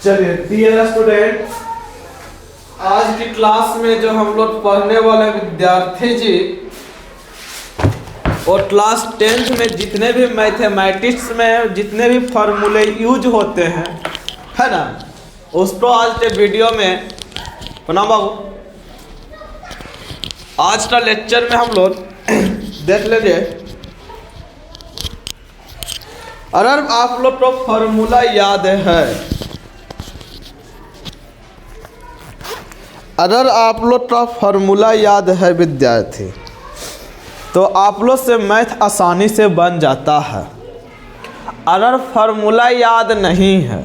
चलिए dear student, आज की क्लास में जो हम लोग पढ़ने वाले विद्यार्थी जी और क्लास 10th में जितने भी मैथमेटिक्स में जितने भी फार्मूले यूज होते हैं, है ना, उसको आज के वीडियो में प्रणाम बाबू, आज का लेक्चर में हम लोग देख लीजिए। अगर आप लोग को फार्मूला याद है, अगर आप लोग का फार्मूला याद है विद्यार्थी, तो आप लोग से मैथ आसानी से बन जाता है। अगर फार्मूला याद नहीं है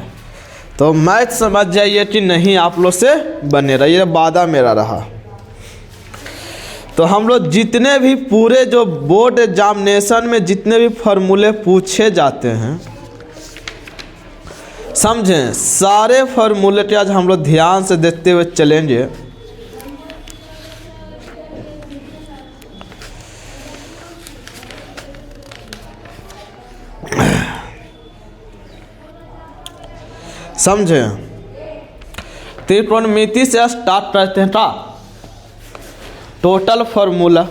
तो मैथ समझ जाइए कि नहीं आप लोग से बने रहा, ये वादा मेरा रहा। तो हम लोग जितने भी पूरे जो बोर्ड एग्जामिनेशन में जितने भी फार्मूले पूछे जाते हैं, समझें, सारे फार्मूले के आज हम लोग ध्यान से देखते हुए चलेंगे। समझें, त्रिकोणमिति से स्टार्ट करते हैं का टोटल फार्मूला।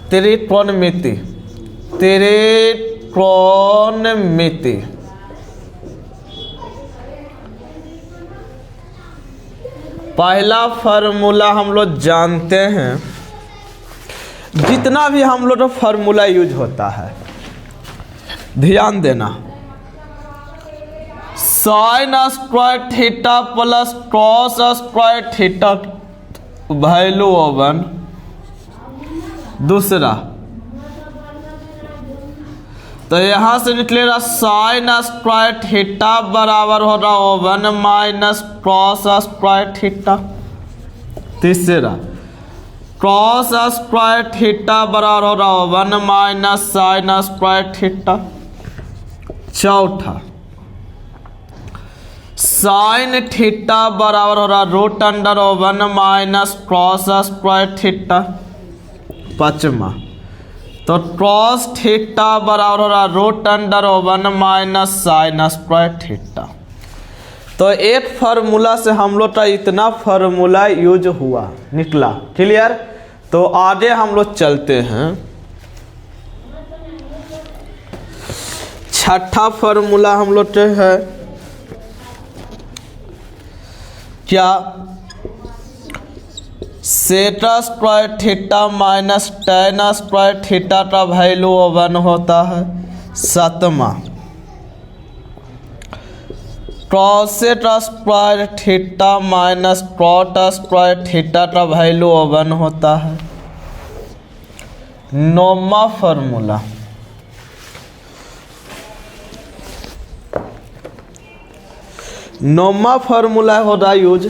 त्रिकोणमिति, त्रिकोणमिति पहला फार्मूला हम लोग जानते हैं। जितना भी हम लोग का फार्मूला यूज होता है, ध्यान देना, sign square theta plus cos square theta value oven. दूसरा, तो यहां से निकलेगा साइन स्क्वायर थीटा बराबर हो रहा one minus cos square theta. तीसरा, कॉस स्क्वायर थीटा बराबर हो रहा one minus sine square theta. चौथा, साइन थीटा बराबर हो रहा root under one minus cos square theta. पांचवा, तो कॉस थीटा बराबर हो रहा root under one minus sine square theta. तो एक फार्मूला से हम लोग का इतना फार्मूला यूज हुआ, निकला। क्लियर? तो आगे हम लोग चलते हैं। छठा फार्मूला हम लोग के है क्या, sec square theta minus tan square theta का वैल्यू 1 होता है। सातवां, cosec square theta minus cot square theta का वैल्यू 1 होता है। नौवां फार्मूला, नौवां फार्मूला हो रहा यूज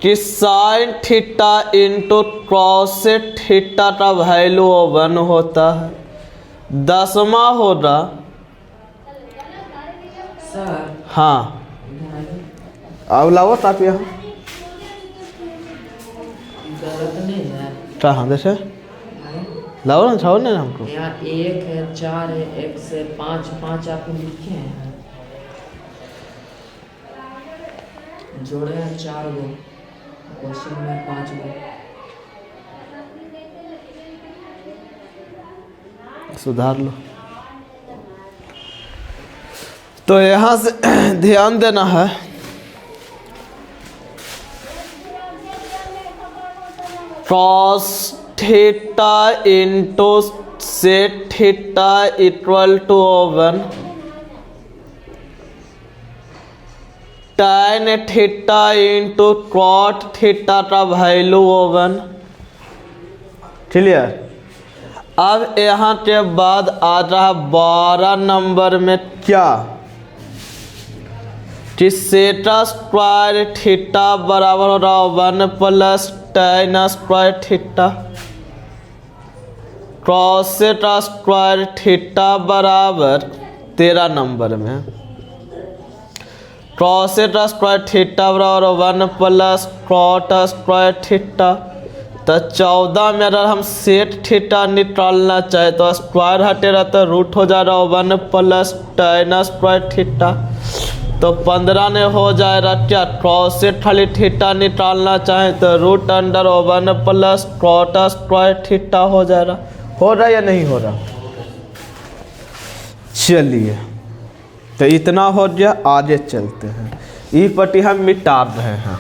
कि साइन थीटा इंटू कॉसेट थीटा का वैल्यू 1 होता है। 10वां हो रहा, हाँ अब लाओ ताप यहाँ कहाँ जैसे लाओ ना, छाओ ना हमको। यहाँ 1 है, 4 है, 1 से 5 आपको लिखे हैं, जोड़े हैं 4 गो, क्वेश्चन में 5 गो। सुधार लो। तो यहाँ से ध्यान देना है, cos theta into sec theta equal to 1, tan theta into cot theta का वैल्यू 1। क्लियर? अब यहाँ के बाद आ रहा 12 नंबर में क्या, कि सेट स्क्वायर थीटा बराबर हो रहा 1 plus tan square theta. कॉसेट square theta बराबर 13 नंबर में कॉसेट स्क्वायर थीटा बराबर 1 प्लस कॉट स्क्वायर थीटा। तो 14 में अगर हम सेट थीटा निकालना चाहे तो स्क्वायर हटेगा तो रूट हो जाएगा 1 प्लस tan स्क्वायर थीटा। तो 15 में हो जाएगा क्या, क्रॉस से खाली थीटा निकालना चाहे तो root under 1 plus cot square theta हो जाएगा। हो रहा या नहीं हो रहा? चलिए तो इतना हो गया, आगे चलते हैं। ये पट्टी हम मिटा रहे हैं।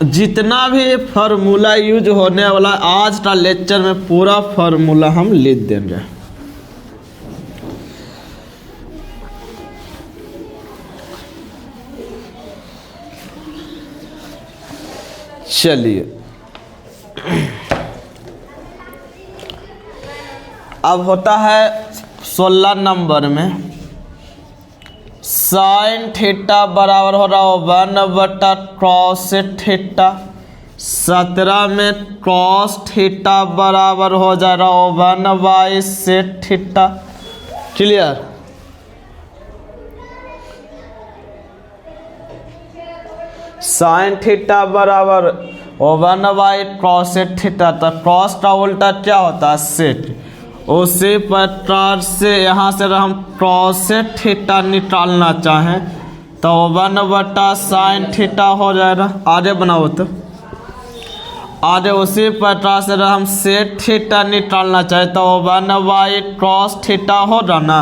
जितना भी फार्मूला यूज होने वाला आज का लेक्चर में पूरा फार्मूला हम लिख देंगे। चलिए अब होता है 16 नंबर में साइन थीटा बराबर हो रहा 1/cos थीटा। 17 में cos थीटा बराबर हो जा रहा 1/sec theta. Clear? Sign theta बराबर 1/cos थीटा। तो cos का उल्टा क्या होता है, सेट। उसी प्रकार से यहाँ से हम cos थीटा निकालना चाहें तो 1/sin थीटा हो जाएगा। आगे बनाओ तो आगे उसी प्रकार से हम सेट थीटा निकालना चाहें तो 1/cos थीटा होगा ना।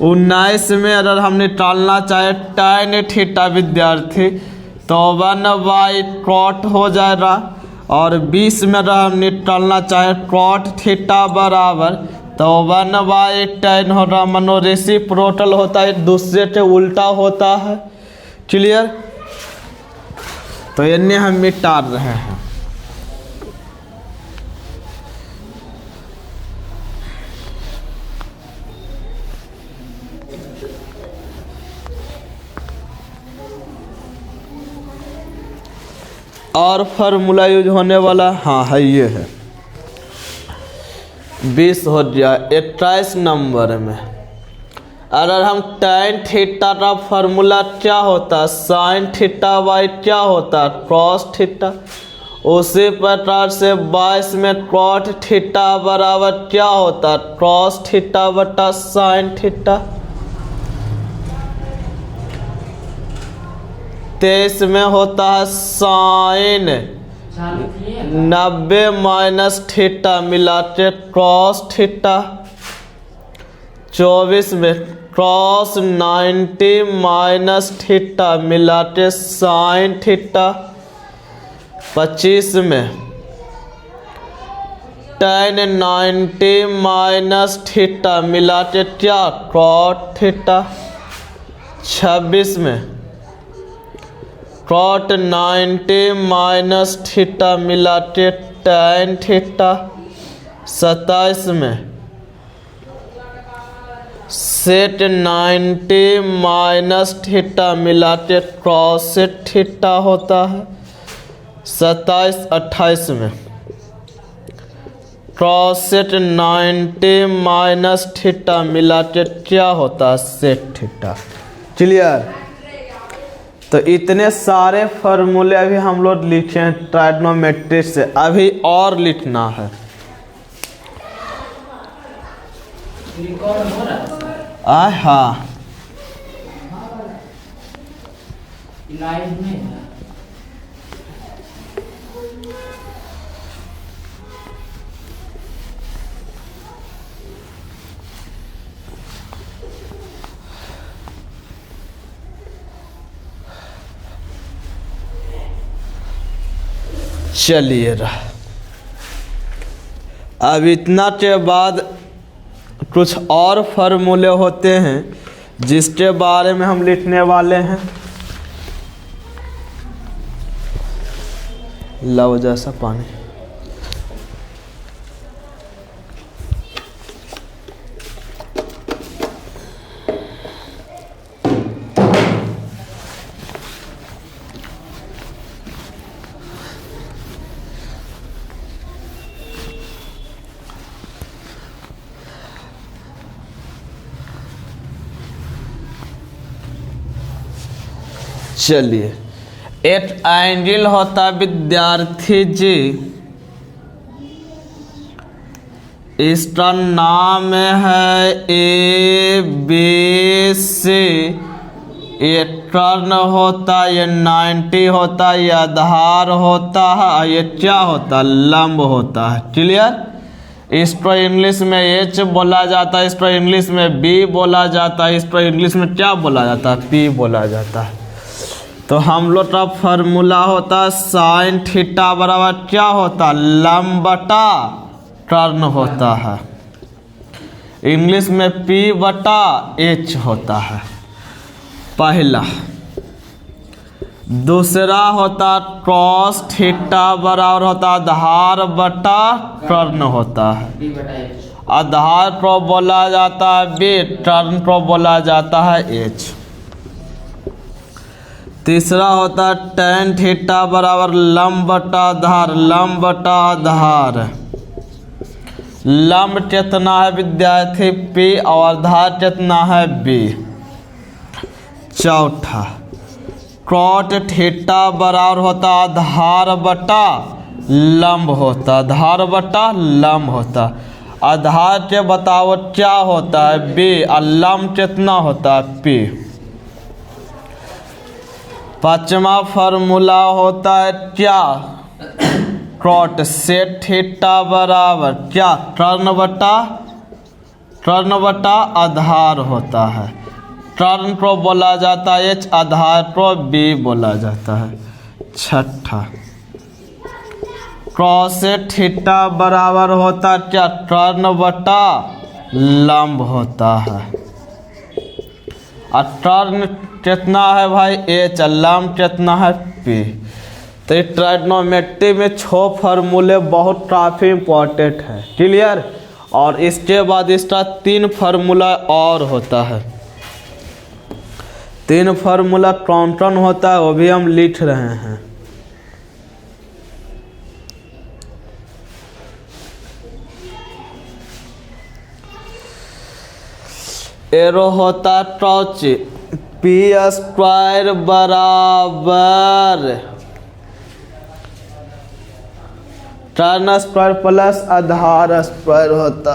19 में अगर हम निकालना चाहे tan थीटा विद्यार्थी तो 1/cot हो जाएगा। और 20 में अगर हम निकालना चाहे cot थीटा बराबर तो 1/tan होगा। मनो रेसिप्रोकल होता है, एक दूसरे से उल्टा होता है। क्लियर? तो इन्हें हम मिटा रहे हैं। और फार्मूला यूज होने वाला हाँ है, ये है 20 हो गया। 21 नंबर में अगर हम tan थीटा का फार्मूला क्या होता, sin थीटा बाई क्या होता, cos थीटा। उसी प्रकार से 22 में cot थीटा बराबर क्या होता, cos थीटा बटा sin थीटा। 23 में होता है साइन 90 माइनस थीटा मिला के cos थीटा। 24 में cos 90 माइनस थीटा मिला के साइन थीटा। 25 में tan 90 माइनस थीटा मिला के क्या, cot थीटा। 26 में cot 90 माइनस थीटा मिला के tan थीटा। 27 में सेट 90 माइनस थीटा मिला के cos थीटा होता है। 27 28 में cos 90 माइनस थीटा मिला के क्या होता है, sec थीटा। क्लियर? तो इतने सारे फार्मूले अभी हम लोग लिखे हैं ट्राइगोनोमेट्री से, अभी और लिखना है। रिकॉर्ड हो रहा है हाँ लाइव में। चलिए रहा। अब इतना के बाद कुछ और फार्मूले होते हैं जिसके बारे में हम लिखने वाले हैं। लव जैसा पानी। चलिए एक एंगल होता है विद्यार्थी जी, इसका नाम है ए बी सी। ये टर्न होता है, ये 90 होता है, ये आधार होता है, ये क्या होता है, लंब होता है। क्लियर। इसको इंग्लिश में एच बोला जाता है, इसको इंग्लिश में बी बोला जाता है, इसको इंग्लिश में क्या बोला जाता है, पी बोला जाता है। तो हम लोग का फॉर्मूला होता है साइन थीटा बराबर क्या होता है, लंब बटा टर्न होता है। इंग्लिश में पी बटा एच होता है पहला। दूसरा होता कॉस थीटा बराबर होता आधार बटा टर्न होता है। बी बटा एच। आधार को बोला जाता है बी, टर्न को बोला जाता है एच। तीसरा होता है टेन थीटा बराबर लंब बटा आधार, लंब बटा आधार। लंब कितना है विद्यार्थी, पी, और आधार कितना है, बी। चौथा कॉट थीटा बराबर होता आधार बटा लंब होता, आधार बटा लंब होता। आधार के बताओ क्या होता है, बी, और लंब कितना होता है, पी। पांचवा फॉर्मूला होता है क्या, कॉट सेट थीटा बराबर क्या, टर्न बटा आधार होता है। टर्न को बोला जाता है एच, आधार को बी बोला जाता है। छठा कॉसेट थीटा बराबर होता है क्या, टर्न बटा लंब होता है। और टर्न कितना है भाई, एच, लंब कितना है, पी। तो ये ट्राइगोनोमेट्री में 6 फार्मूले बहुत काफ़ी इम्पोर्टेंट है। क्लियर। और इसके बाद इसका 3 फार्मूला और होता है। 3 फार्मूला कौन कौन होता है वो भी हम लिख रहे हैं। एरो होता टॉर्च, पी स्क्वायर बराबर टर्न स्क्वायर प्लस आधार स्क्वायर होता।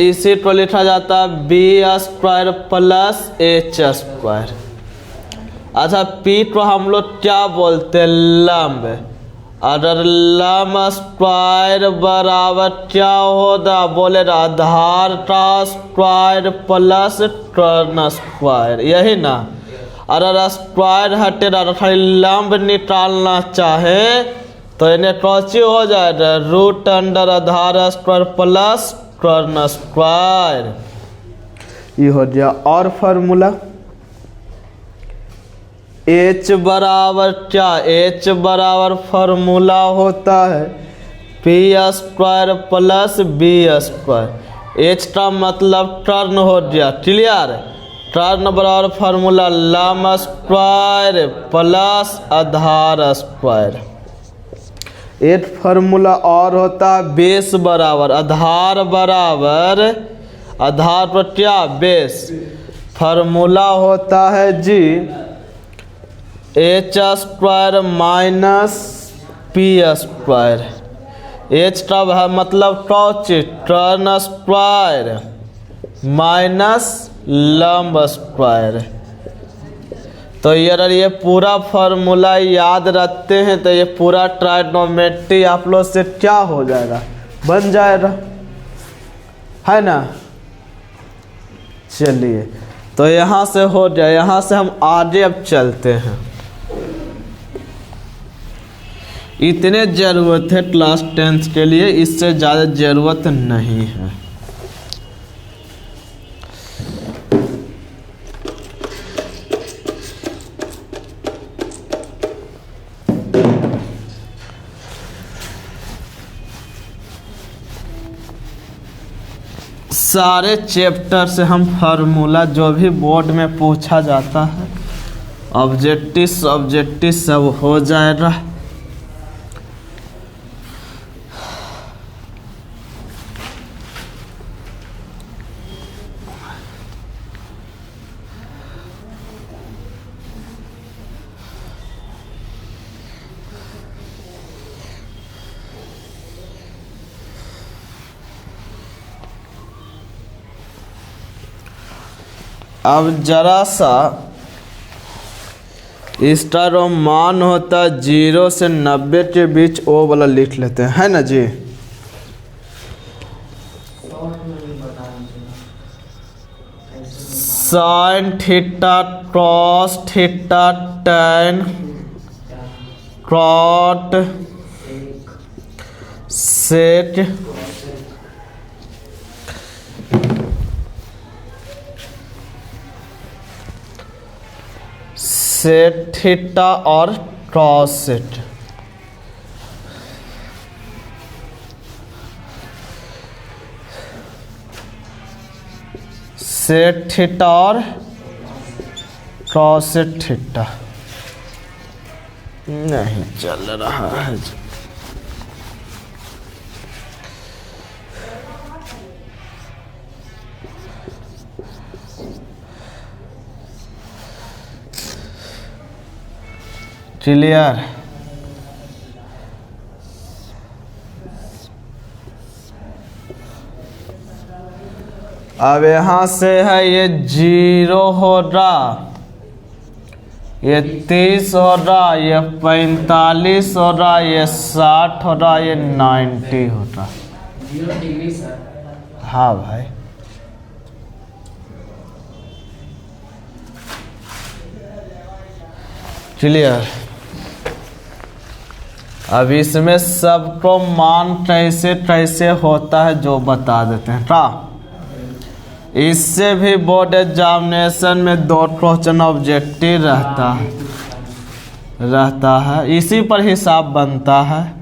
इसी को लिखा जाता है B square plus H square. अच्छा, पी को हम लोग क्या बोलते हैं, लंब। अगर लंब स्क्वायर बराबर क्या होगा, बोले आधार का स्क्वायर प्लस टर्न स्क्वायर, यही ना। अगर स्क्वायर हटेगा तो खाली लंब निकालना चाहे तो इन्हें कौची हो जाएगा, रूट अंडर आधार स्क्वायर प्लस टर्न स्क्वायर। ये हो गया। और फार्मूला H बराबर क्या, H बराबर फार्मूला होता है P square plus B square. H का मतलब टर्न हो गया। क्लियर। टर्न बराबर फार्मूला लंब स्क्वायर प्लस आधार स्क्वायर। एक फार्मूला और होता है बेस बराबर आधार बराबर, आधार पर क्या, बेस। फार्मूला होता है जी H square minus P square. H का मतलब टॉर्च, टर्न स्क्वायर माइनस लंब स्क्वायर। तो ये पूरा फार्मूला याद रखते हैं तो ये पूरा ट्राइगोनोमेट्री आप लोग से क्या हो जाएगा, बन जाएगा, है ना। चलिए, तो यहाँ से हो जाए। यहाँ से हम आगे अब चलते हैं। इतने ज़रूरत है क्लास 10th के लिए, इससे ज़्यादा ज़रूरत नहीं है। सारे चैप्टर से हम फार्मूला जो भी बोर्ड में पूछा जाता है, ऑब्जेक्टिव सब्जेक्टिव सब हो जाएगा। अब जरा सा इसका जो मान होता है 0 से 90 के बीच वो वाला लिख लेते हैं, है ना जी। Sine theta cos theta tan cot sec sec theta और क्रॉस सेट। सेट थीटा और क्रॉस सेट थीटा नहीं चल रहा है। क्लियर। अब यहाँ से है ये 0 हो रहा, ये 30 हो रहा, ये 45 हो रहा, ये 60 हो रहा, ये 90 हो रहा। 0 डिग्री सर। हाँ भाई क्लियर। अब इसमें सबको मान कैसे कैसे होता है जो बता देते हैं का। इससे भी बोर्ड एग्जामिनेशन में 2 क्वेश्चन ऑब्जेक्टिव रहता है, इसी पर हिसाब बनता है।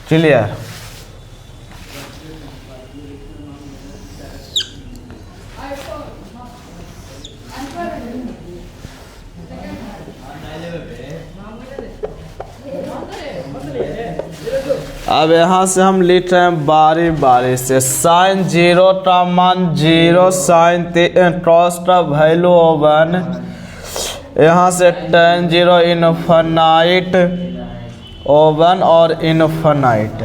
क्लियर। अब यहाँ से हम लिख रहे हैं बारी बारी से। साइन 0 का मान 0, साइन कॉस का वैल्यू 1, यहाँ से tan 0 इनफाइनाइट 1 और इनफाइनाइट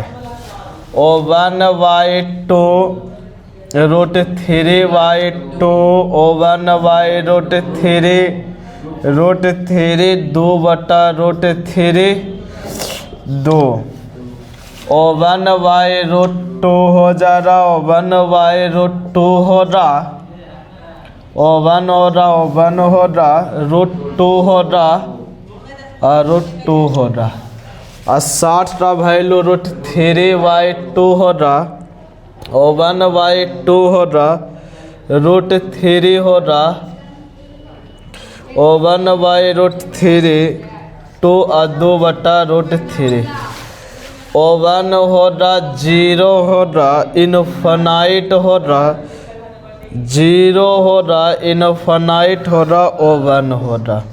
1/2 √3/2 1/3 2/√3 2 1/√2 हो जा रहा, 1/√2 हो रहा, 1 हो रहा, 1 हो रहा, √2 हो रहा और √2 हो रहा। और 60 का वैल्यू √3/2 हो रहा, 1/2 हो रहा, √3 हो रहा, 1/√3 2 और 2/√3 1 हो रहा, 0 हो रहा, इनफाइनाइट हो रहा, 0 हो रहा, इनफाइनाइट हो रहा, 1 हो रहा।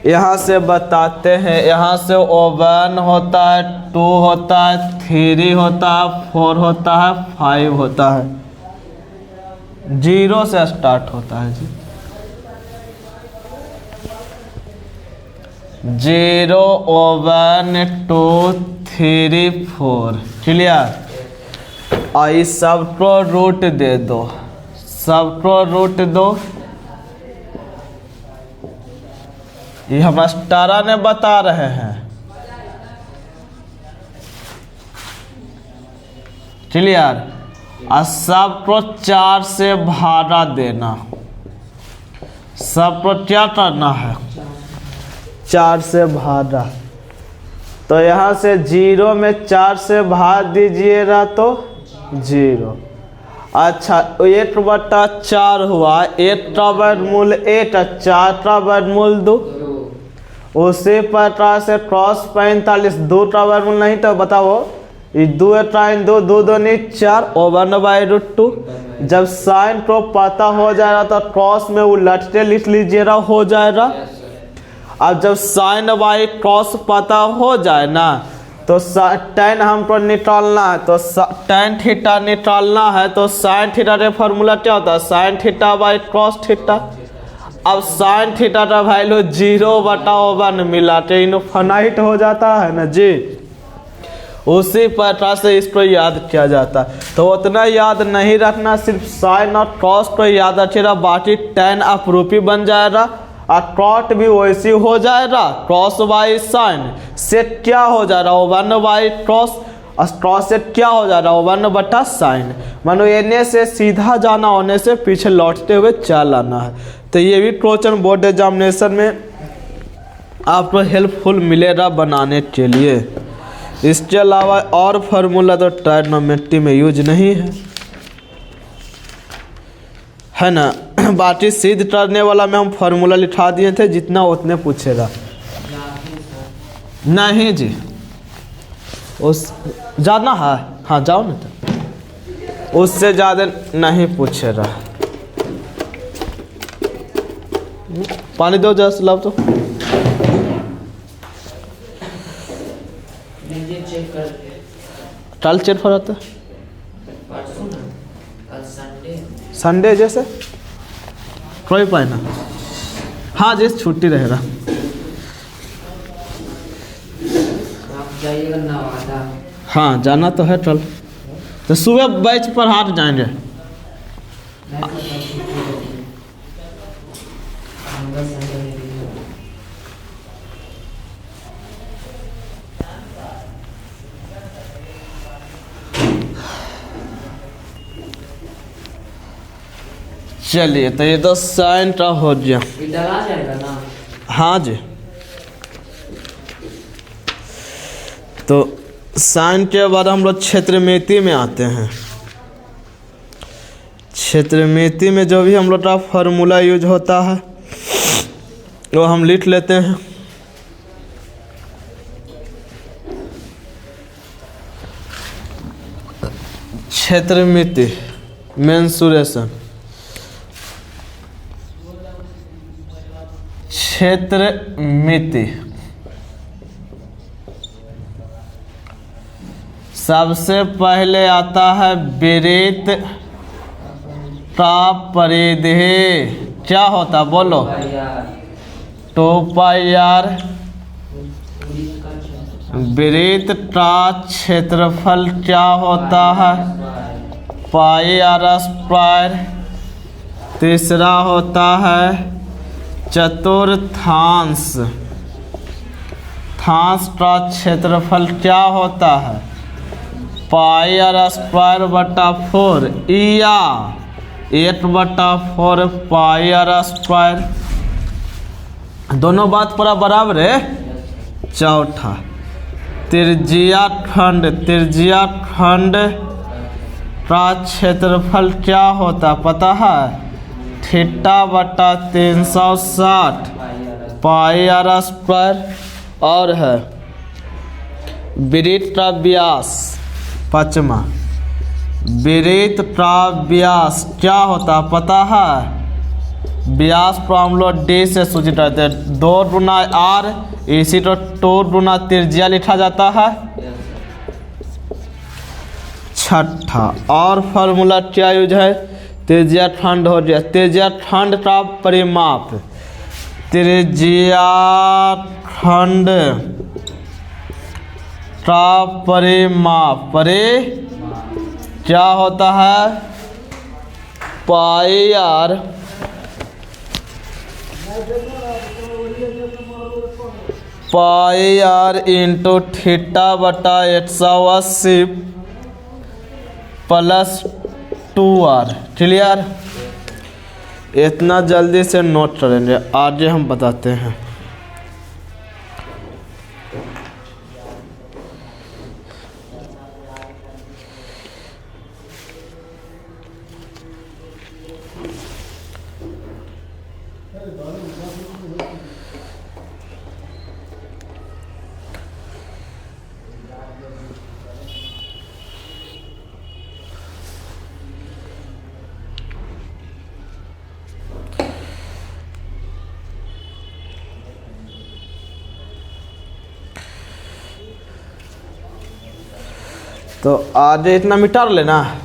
यहाँ से बताते हैं, यहाँ से 1 होता है, 2 होता है, 3 होता है, 4 होता है, 5 होता है, 0 से स्टार्ट होता है जी। 0 1 2 3 4 क्लियर। आई सबको रूट दे दो, सबको रूट दो। ये हम स्टारा ने बता रहे हैं क्लियर। और सबको 4 से भागा देना, सबको क्या करना है 4 से भागा। तो यहाँ से 0 में 4 से भाग दीजिएगा तो 0। अच्छा 1/4 हुआ, 1 का वर्गमूल 1, 4 का वर्गमूल 2। उसी प्रकार से क्रॉस 45 2 का वर्गमूल नहीं तो बताओ, 2 टाइम 2 2 2 नहीं 4 1/√2। जब साइन को पता हो जाएगा तो क्रॉस में उलटते लिख लीजिएगा, हो जाएगा। अब जब साइन बाई क्रॉस पता हो जाए ना तो tan हमको निकालना है, तो tan थीटा निकालना है, तो sin थीटा का फॉर्मूला क्या होता है, sin theta by cos theta. अब sin थीटा का वैल्यू 0/1 मिला के इनफाइनाइट हो जाता है ना जी। उसी प्रकार से इसको याद किया जाता है। तो उतना याद नहीं रखना, सिर्फ साइन और कॉस को याद रखिएगा, बाकी tan अपरूपी बन जाएगा और कॉट भी वैसी हो जाएगा, कॉस बाई साइन सेट क्या हो जाएगा 1/cos, और कॉस सेट क्या हो जाएगा 1/sin। मानो एने से सीधा जाना, होने से पीछे लौटते हुए चल आना है। तो ये भी क्वेश्चन बोर्ड एग्जामिनेशन में आपको हेल्पफुल मिलेगा बनाने के लिए। इसके अलावा और फार्मूला तो ट्रायगोनोमेट्री में यूज नहीं है ना। बाकी सिद्ध करने वाला में हम फार्मूला लिखा दिए थे, जितना उतने पूछेगा। नहीं जी, उस जाना है, हाँ जाओ ना, तो उससे ज़्यादा नहीं पूछेगा। पानी दो जरा सलाब तो। चेक करते कल चेक हो जाता है, परसों ना, कल संडे। संडे जैसे कोई पाए ना, हाँ जैसे छुट्टी रहेगा। आप जाइएगा नवादा। हाँ जाना तो है कल, तो सुबह बैच पर हाथ जाएंगे। मैं तो छुट्टी रहती है। मंगल संडे में भी है। चलिए, तो ये तो साइन का हो गया। ये डला जाएगा ना। हाँ जी, तो साइन के बाद हम लोग क्षेत्रमिति में आते हैं। क्षेत्रमिति में जो भी हम लोग का फार्मूला यूज होता है वो हम लिख लेते हैं। क्षेत्रमिति मेंसुरेशन, क्षेत्रमिति सबसे पहले आता है विरित का परिधि। क्या होता बोलो, यार 2πr विरित का क्षेत्रफल क्या होता है, πr²। तीसरा होता है चतुर्थांश, थांश का क्षेत्रफल क्या होता है, πr²/4 या 1/4 πr²। दोनों बात पूरा बराबर है। चौथा त्रिज्या खंड का क्षेत्रफल क्या होता पता है, θ/360 πr²। और है वृत्त का व्यास, पांचवा वृत्त का व्यास क्या होता पता है, व्यास को हम लोग d से सूचित करते हैं, 2 गुना r, इसी को 2 गुना त्रिज्या लिखा जाता है। छठा और फार्मूला क्या यूज है, त्रिज्या खंड हो गया, त्रिज्या खंड का परिमाप, त्रिज्या खंड का परिमाप क्या होता है, πr इंटू θ/180 + 2r। क्लियर, इतना जल्दी से नोट करेंगे, आगे हम बताते हैं। तो आज इतना मिटा लेना।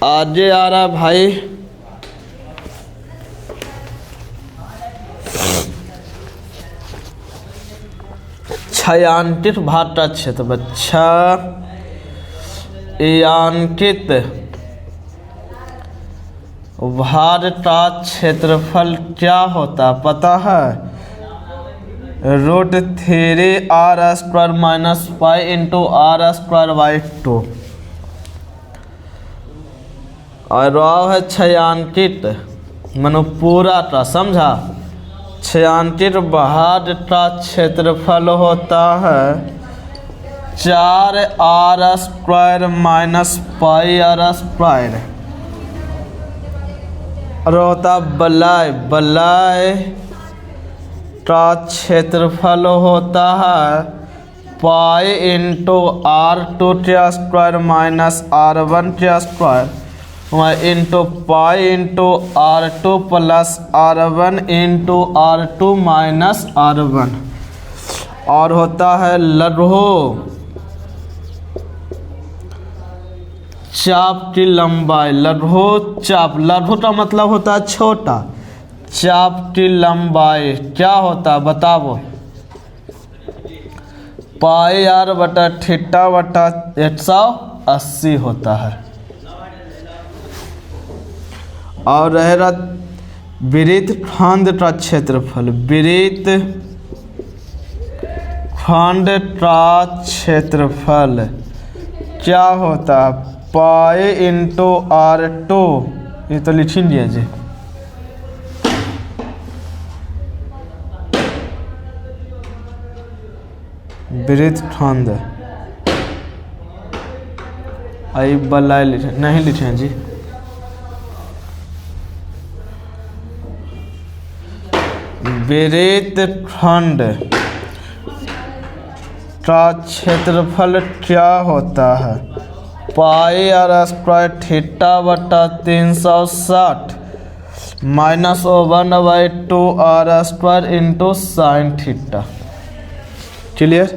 आज आ रहा भाई छायांकित भाटा क्षेत्र, छायांकित भाटा क्षेत्रफल क्या होता पता है? √3r² minus pi into r²/2 और रहा है छायांकित मनो पूरा टा, समझा? छायांकित भाटा क्षेत्रफल होता है 4r² माइनस पाई r²। और होता बलय का क्षेत्रफल होता है pi into r2² minus r1² into pi into r2 plus r1 into r2 minus r1। और होता है लघु चाप की लंबाई, लघु चाप, लघु का मतलब होता है छोटा, चाप की लंबाई क्या होता है बताओ? पाई r बटा थीटा बटा 180 होता है। और रहेगा वृत्त खंड का क्षेत्रफल, वृत्त खंड का क्षेत्रफल क्या होता है? पाई इंटू r2, ये तो लिख लिया जी। वृत्त खंड आई बलाय लिखे नहीं लिखे जी। वृत्त खंड का क्षेत्रफल क्या होता है? पाई r² थीटा बटा 360 minus 1/2 r² into sine theta. Clear?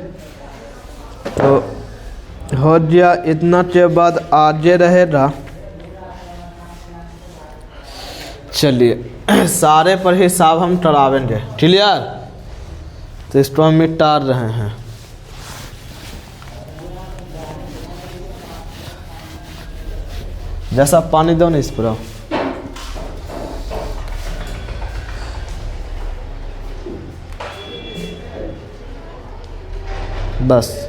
तो हो गया। इतना के बाद आगे रहेगा, चलिए सारे पर हिसाब हम करावेंगे। क्लियर? तो इसको हम मिटा रहे हैं। जैसा पानी दो ना इस पर बस।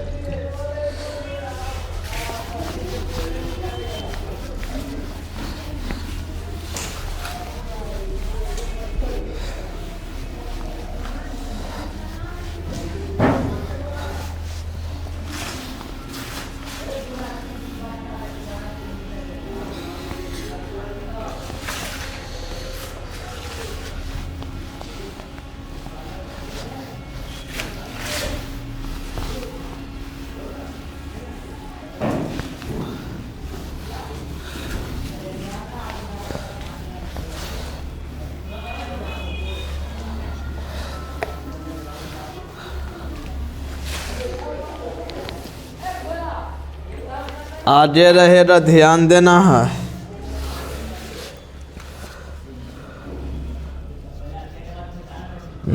आगे रहेगा, ध्यान देना है।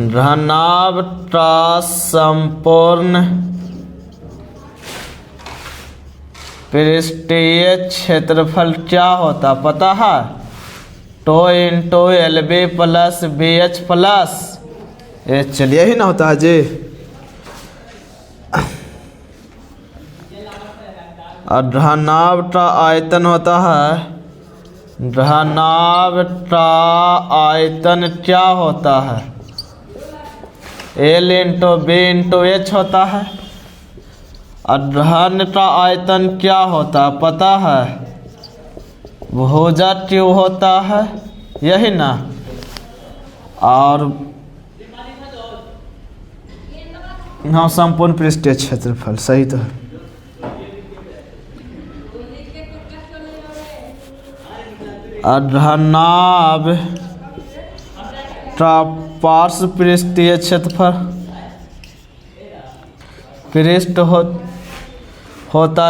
घनाभ का संपूर्ण पृष्ठीय क्षेत्रफल क्या होता पता है? Two into LB plus BH plus, ये चलिए ही ना होता है जी। और घनाभ का आयतन होता है, घनाभ का आयतन क्या होता है? L into B into H होता है। और घन का आयतन क्या होता है पता है? भुजा क्यों होता है, यही ना। और हाँ संपूर्ण पृष्ठीय क्षेत्रफल सही तो है। अर्धनाभ पार्श्व पृष्ठीय क्षेत्रफल पृष्ठ होता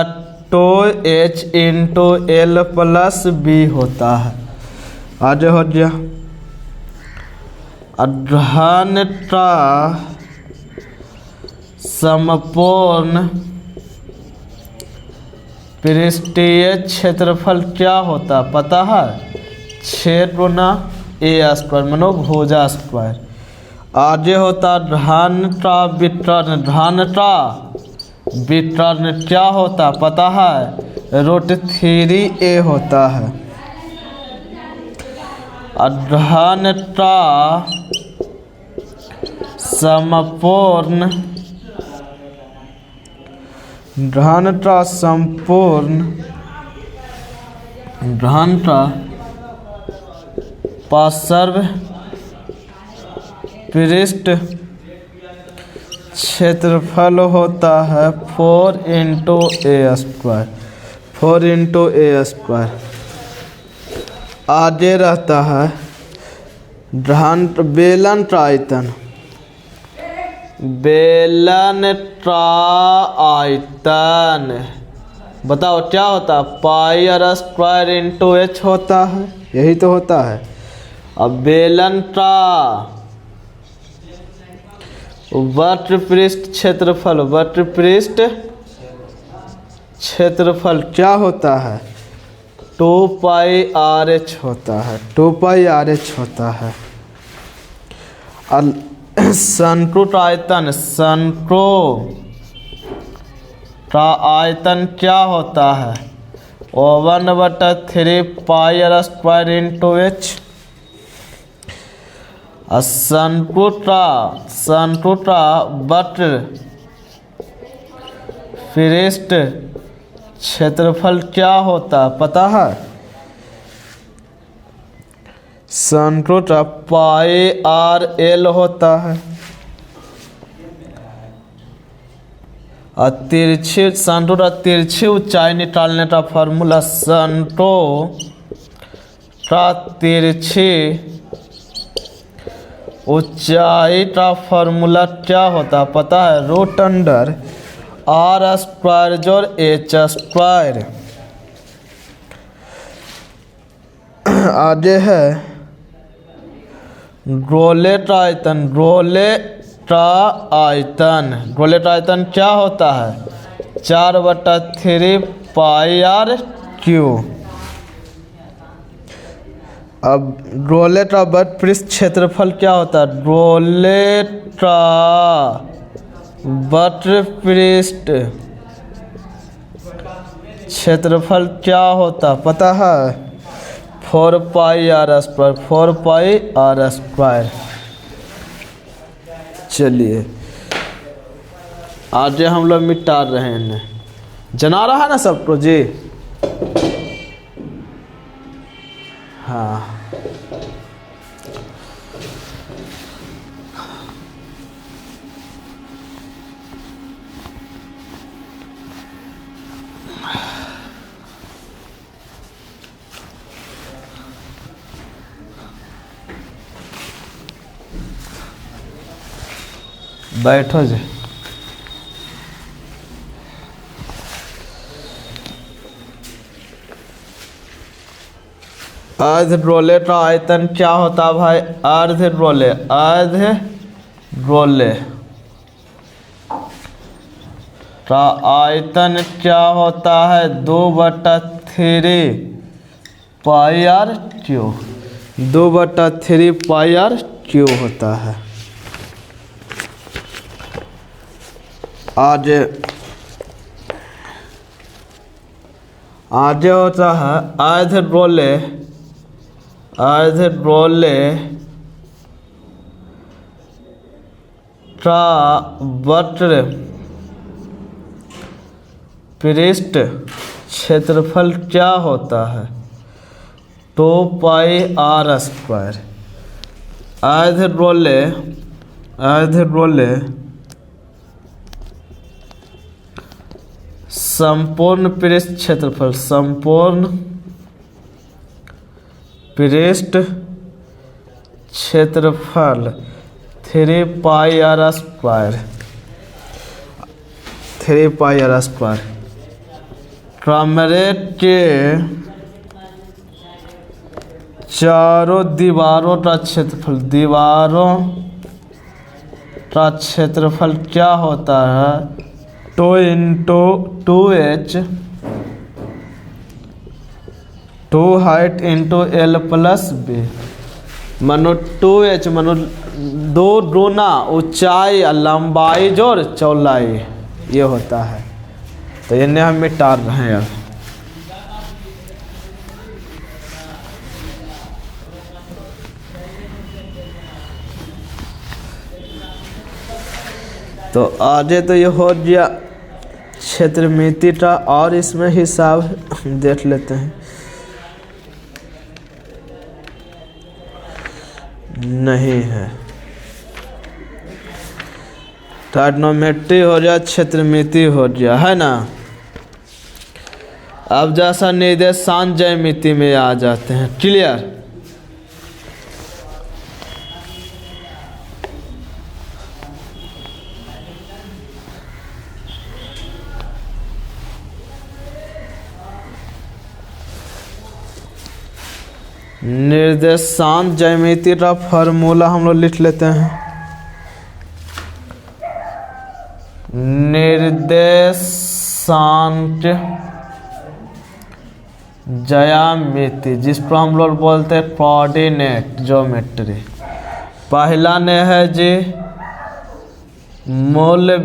2h into L plus B होता है। आगे हो गया अर्धनता समपूर्ण पृष्ठीय क्षेत्रफल क्या होता पता है? 6 गुना ए स्क्वायर मनो भुजा स्क्वायर। आगे होता घनता विकर्ण। घनता विकर्ण क्या होता पता है? √3a होता है। घनता समपूर्ण घनता संपूर्ण घनता पार्श्व पृष्ठ क्षेत्रफल होता है 4 इंटू ए स्क्वायर। 4 इंटू ए स्क्वायर। आगे रहता है बेलन का आयतन। बेलन का आयतन बताओ क्या होता है? पाई आर स्क्वायर इंटू एच होता है। यही तो होता है। अब बेलन का वक्र पृष्ठ क्षेत्रफल वक्र पृष्ठ क्षेत्रफल क्या होता है? 2 पाई आर एच होता है। 2 पाई आर एच होता है। शंकु का आयतन शंकु का आयतन क्या होता है? 1/3 पाई आर स्क्वायर इंटू एच। शंकु का वक्र पृष्ठ क्षेत्रफल क्या होता पता है? शंकु का पाई आर एल होता है। और तिरछी शंकु का तिरछी ऊंचाई निकालने का फॉर्मूला शंकु का तिरछी ऊंचाई का फॉर्मूला क्या होता पता है? √r स्क्वायर जोड़ एच स्क्वायर। आगे है गोले का आयतन। गोले का आयतन क्या होता है? 4/3 पाई आर क्यू। अब गोले का वक्र पृष्ठ क्षेत्रफल क्या होता है? गोले का वक्र पृष्ठ क्षेत्रफल क्या होता पता है? 4 pi r square. 4 pi r square. चलिए आगे हम लोग मिटा रहे हैं। जना रहा है ना सबको जी? हाँ बैठो जी। अर्ध गोले का आयतन क्या होता है भाई? अर्ध गोले का आयतन क्या होता है? 2/3 pi r cube. 2/3 pi r cube होता है। आगे होता है अर्ध गोले का वक्र पृष्ठ क्षेत्रफल क्या होता है? 2 पाई आर स्क्वायर। अर्धगोले संपूर्ण पृष्ठ क्षेत्रफल, संपूर्ण पृष्ठ क्षेत्रफल 3 pi r square, 3 pi r square. कमरे के चारों दीवारों का क्षेत्रफल, दीवारों का क्षेत्रफल क्या होता है? 2 into 2h, 2 height into l plus B, मानो 2h मानो 2 गुना ऊंचाई और लंबाई जोड़ चौड़ाई, ये होता है। तो इन्हें हम मिटा रहे हैं यार। तो आगे तो ये हो गया क्षेत्रमिति का, और इसमें हिसाब देख लेते हैं। नहीं है, ट्रिग्नोमेट्री हो गया, क्षेत्रमिति हो गया, है ना। अब जैसा निर्देशांक ज्यामिति में आ जाते हैं। क्लियर? निर्देशांक ज्यामिति का फॉर्मूला हम लोग लिख लेते हैं। निर्देशांक ज्यामिति, जिसको हम लोग बोलते हैं कोऑर्डिनेट ज्योमेट्री। पहला ने है जी मूल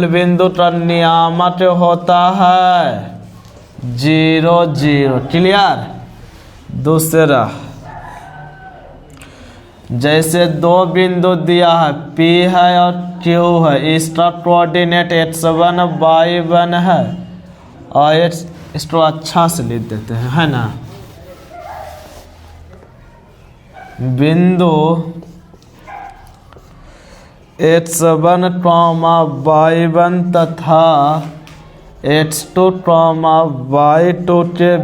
बिंदु का नियामक होता है 0 0। क्लियर? दूसरा, जैसे 2 बिंदु दिया है, P है और Q है, इसका कोऑर्डिनेट x1 y1 है, और इसको अच्छा से लिख देते हैं, है ना। बिंदु x1, y1 तथा x2, y2 के